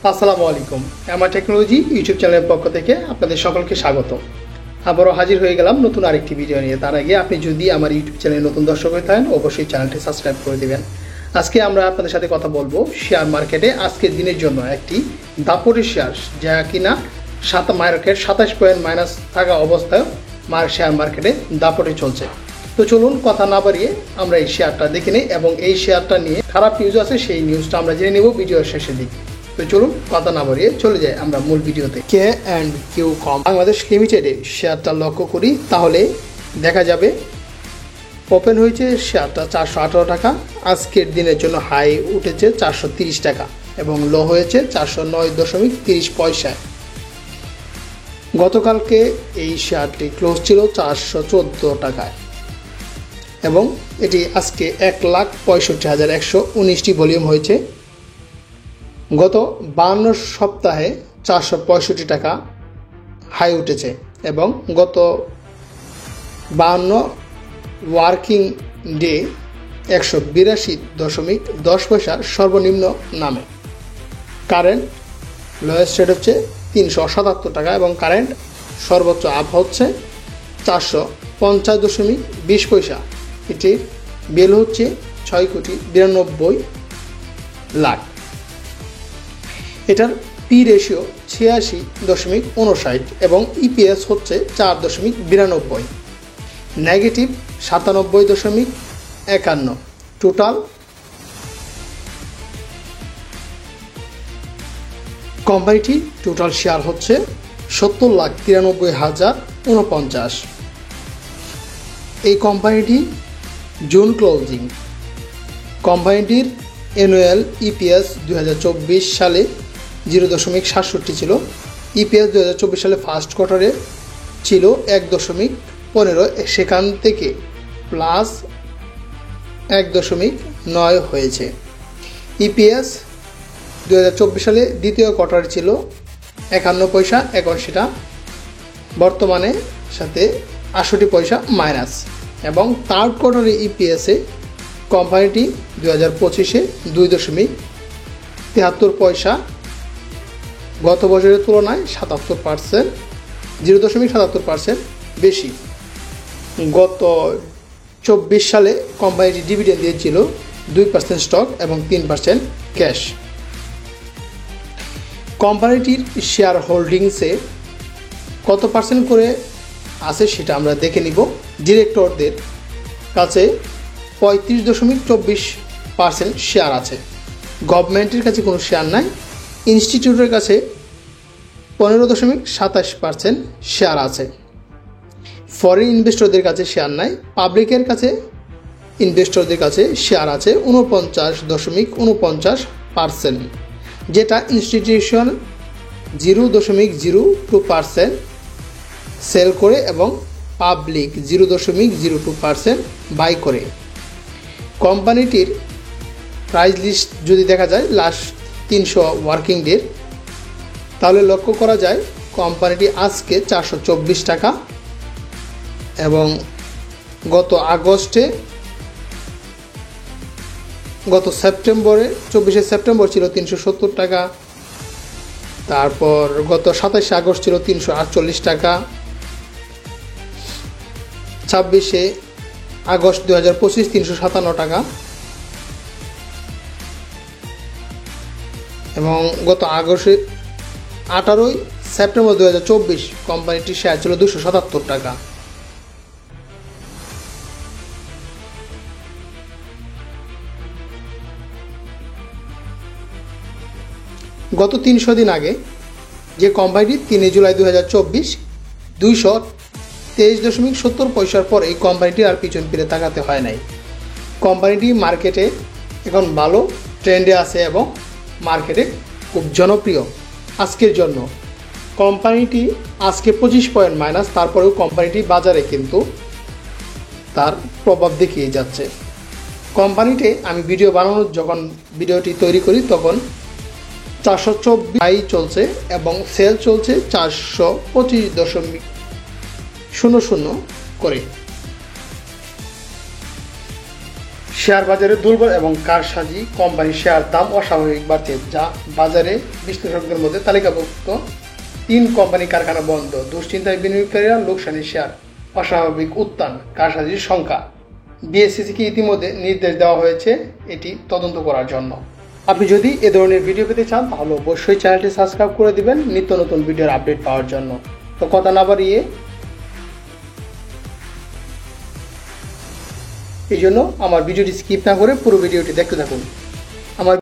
আসসালামু আলাইকুম। আমার টেকনোলজি ইউটিউব চ্যানেলের পক্ষ থেকে আপনাদের সকলকে স্বাগত। আবারও হাজির হয়ে গেলাম নতুন আরেকটি ভিডিও নিয়ে। তার আগে আপনি যদি আমার ইউটিউব চ্যানেলে নতুন দর্শক হয়ে থাকেন অবশ্যই চ্যানেলটি সাবস্ক্রাইব করে দেবেন। আজকে আমরা আপনাদের সাথে কথা বলবো শেয়ার মার্কেটে আজকের দিনের জন্য একটি দাপটের শেয়ার, যা কিনা মার্কেট 27 পয়েন্ট মাইনাস থাকা অবস্থায় শেয়ার মার্কেটে দাপটে চলছে। তো চলুন কথা না বাড়িয়ে আমরা এই শেয়ারটা দেখে নিই এবং এই শেয়ারটা নিয়ে খারাপ নিউজ আছে সেই নিউজটা আমরা জেনে নেব ভিডিওর শেষের দিকে। তো চলুন কথা না বাড়িয়ে চলে যাই আমরা মূল ভিডিওতে। K&Q বাংলাদেশ লিমিটেডে শেয়ারটা লক্ষ্য করি তাহলে দেখা যাবে ওপেন হয়েছে শেয়ারটা 418 টাকা, আজকের দিনের জন্য হাই উঠেছে 430 টাকা এবং লো হয়েছে 409.30 পয়সায়। গতকালকে এই শেয়ারটি ক্লোজ ছিল 414 টাকায় এবং এটি আজকে 1,65,119টি ভলিউম হয়েছে। গত 52 সপ্তাহে 465 টাকা হাই উঠেছে এবং গত 52 ওয়ার্কিং ডে 182.10 পয়সার সর্বনিম্ন নামে। কারেন্ট লোয়েস্ট রেট হচ্ছে 377 টাকা এবং কারেন্ট সর্বোচ্চ আপ হচ্ছে 450.20 পয়সা। এটির বিল হচ্ছে 6,92 লাখ। এটার পি রেশিও 86.59 এবং ইপিএস হচ্ছে 4.92, নেগেটিভ 97.51। টোটাল কোম্পানিটি টোটাল শেয়ার হচ্ছে 70,93,049। এই কোম্পানিটি জুন ক্লোজিং। কোম্পানিটির অ্যানুয়াল ইপিএস 2024 সালে 0.67 ছিল। ইপিএস 2024 সালে ফার্স্ট কোয়ার্টারে ছিল 1.15, সেখান থেকে প্লাস 1.9 হয়েছে। ইপিএস 2024 সালে দ্বিতীয় কোয়ার্টারে ছিল 51 পয়সা, এখন সেটা বর্তমানে সাথে 68 পয়সা মাইনাস। এবং থার্ড কোয়ার্টারে ইপিএসে কোম্পানিটি 2025-এ 2.73 পয়সা, গত বছরের তুলনায় 77%, 0.77% বেশি। গত 24 সালে কোম্পানিটি ডিভিডেন্ড দিয়েছিল 2% স্টক এবং 3% ক্যাশ। কোম্পানিটির শেয়ার হোল্ডিংসে কত পার্সেন্ট করে আছে সেটা আমরা দেখে নিব। ডিরেক্টরদের কাছে 35.24% শেয়ার আছে। গভর্নমেন্টের কাছে কোনো শেয়ার নাই। ইনস্টিটিউটের কাছে 15.27% শেয়ার আছে। ফরেন ইনভেস্টরদের কাছে শেয়ার নাই। পাবলিকের কাছে ইনভেস্টরদের কাছে শেয়ার আছে 49.49%, যেটা ইনস্টিটিউশন 0.02% সেল করে এবং পাবলিক 0.02% বাই করে। কোম্পানিটির প্রাইস লিস্ট যদি দেখা যায় লাস্ট 300 ওয়ার্কিং ডের, তাহলে লক্ষ্য করা যায় কোম্পানিটি আজকে 424 টাকা এবং গত সেপ্টেম্বরে 24শে সেপ্টেম্বর ছিল 370 টাকা, তারপর গত 27শে আগস্ট ছিল 348 টাকা, 26শে আগস্ট 2025 357 টাকা এবং গত 18ই সেপ্টেম্বর 2024 কোম্পানিটির শেয়ার ছিল 277 টাকা। গত 300 দিন আগে যে কোম্পানিটি 3 জুলাই 2024 223.70 পয়সার পর এই কোম্পানিটি আর পিছন ফিরে তাকাতে হয় নাই। কোম্পানিটি মার্কেটে এখন ভালো ট্রেন্ডে আছে এবং মার্কেটে খুব জনপ্রিয়। আজকের জন্য কোম্পানিটি আজকে 25 পয়েন্ট মাইনাস, তারপরেও কোম্পানিটি বাজারে কিন্তু তার প্রভাব দেখিয়ে যাচ্ছে। কোম্পানিতে আমি ভিডিও বানানোর যখন ভিডিওটি তৈরি করি তখন 424 হাই চলছে এবং সেল চলছে 425.00 করে। শেয়ার বাজারে দুর্বল এবং কারসাজি কোম্পানির শেয়ার দাম অস্বাভাবিক বাড়ছে, যা বাজারে বিশ্লেষকদের মধ্যে তালিকাভুক্ত 3 কোম্পানি কারখানা বন্ধ, দুশ্চিন্তায় বিনিয়োগকারীরা, লোকসানি শেয়ার, অস্বাভাবিক উত্থান, কারসাজির সংখ্যা। বিএসইসিকে ইতিমধ্যে নির্দেশ দেওয়া হয়েছে এটি তদন্ত করার জন্য। আপনি যদি এ ধরনের ভিডিও পেতে চান তাহলে অবশ্যই চ্যানেলটি সাবস্ক্রাইব করে দিবেন নিত্য নতুন ভিডিওর আপডেট পাওয়ার জন্য। তো কথা না বাড়িয়ে এই জন্য আমার ভিডিওটি স্কিপ না করে পুরো ভিডিওটি দেখতে থাকুন। আমার